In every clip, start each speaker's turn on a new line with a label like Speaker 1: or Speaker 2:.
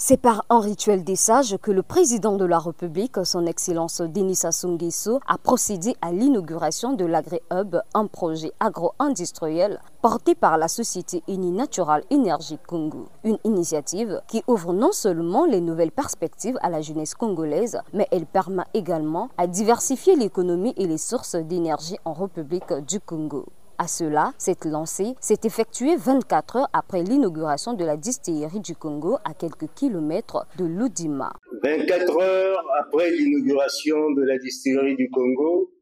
Speaker 1: C'est par un rituel des sages que le président de la République, son Excellence Denis Sassou Nguesso, a procédé à l'inauguration de l'Agri-Hub, un projet agro-industriel porté par la Société Unie Natural Energy Congo. Une initiative qui ouvre non seulement les nouvelles perspectives à la jeunesse congolaise, mais elle permet également à diversifier l'économie et les sources d'énergie en République du Congo. À cela, cette lancée s'est effectuée 24 heures après l'inauguration de la distillerie du Congo à quelques kilomètres de Ludima.
Speaker 2: 24 heures après l'inauguration de la distillerie du Congo,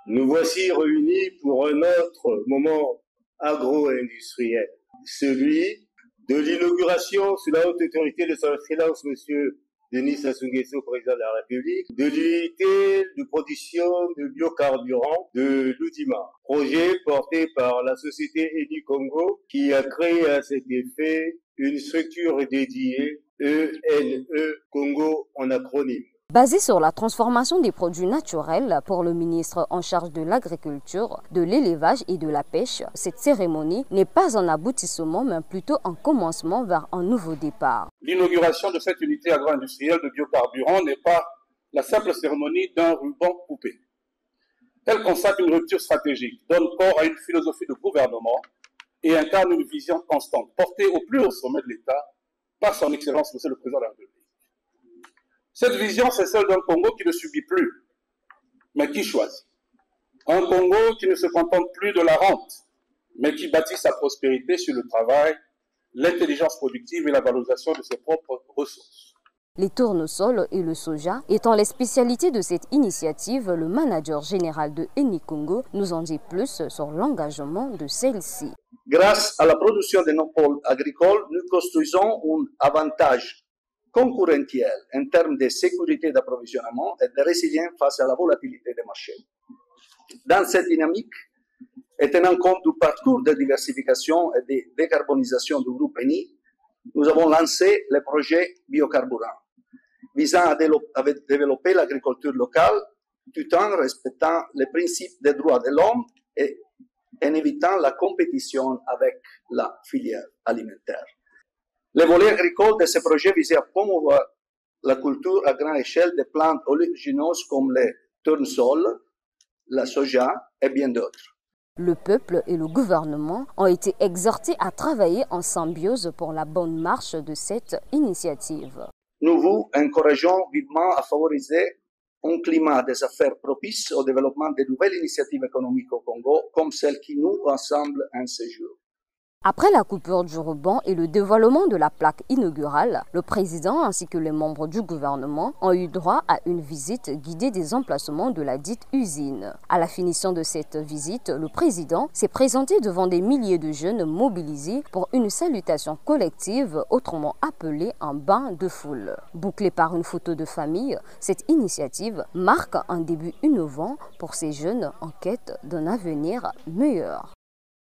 Speaker 2: nous voici réunis pour un autre moment agro-industriel, celui de l'inauguration sous la haute autorité de son Excellence Monsieur Denis Sassou Nguesso, président de la République, de l'unité de production de biocarburants de Ludima, projet porté par la société Eni Congo qui a créé à cet effet une structure dédiée, ENE Congo en acronyme.
Speaker 1: Basée sur la transformation des produits naturels pour le ministre en charge de l'agriculture, de l'élevage et de la pêche, cette cérémonie n'est pas un aboutissement mais plutôt un commencement vers un nouveau départ.
Speaker 3: L'inauguration de cette unité agro-industrielle de biocarburants n'est pas la simple cérémonie d'un ruban coupé. Elle consacre une rupture stratégique, donne corps à une philosophie de gouvernement et incarne une vision constante, portée au plus haut sommet de l'État par son Excellence Monsieur le Président de la République. Cette vision, c'est celle d'un Congo qui ne subit plus, mais qui choisit. Un Congo qui ne se contente plus de la rente, mais qui bâtit sa prospérité sur le travail, l'intelligence productive et la valorisation de ses propres ressources.
Speaker 1: Les tournesols et le soja étant les spécialités de cette initiative, le manager général de Eni Congo nous en dit plus sur l'engagement de celle-ci.
Speaker 4: Grâce à la production de nos pôles agricoles, nous construisons un avantage concurrentiel en termes de sécurité d'approvisionnement et de résilience face à la volatilité des marchés. Dans cette dynamique, et tenant compte du parcours de diversification et de décarbonisation du groupe Eni, nous avons lancé le projet biocarburant, visant à développer l'agriculture locale tout en respectant les principes des droits de l'homme et en évitant la compétition avec la filière alimentaire. Le volet agricole de ce projet visait à promouvoir la culture à grande échelle de plantes oléagineuses comme les tournesols, la soja et bien d'autres.
Speaker 1: Le peuple et le gouvernement ont été exhortés à travailler en symbiose pour la bonne marche de cette initiative.
Speaker 4: Nous vous encourageons vivement à favoriser un climat des affaires propice au développement de nouvelles initiatives économiques au Congo, comme celle qui nous rassemble en ce jour.
Speaker 1: Après la coupure du ruban et le dévoilement de la plaque inaugurale, le président ainsi que les membres du gouvernement ont eu droit à une visite guidée des emplacements de la dite usine. À la finition de cette visite, le président s'est présenté devant des milliers de jeunes mobilisés pour une salutation collective, autrement appelée un bain de foule. Bouclée par une photo de famille, cette initiative marque un début innovant pour ces jeunes en quête d'un avenir meilleur.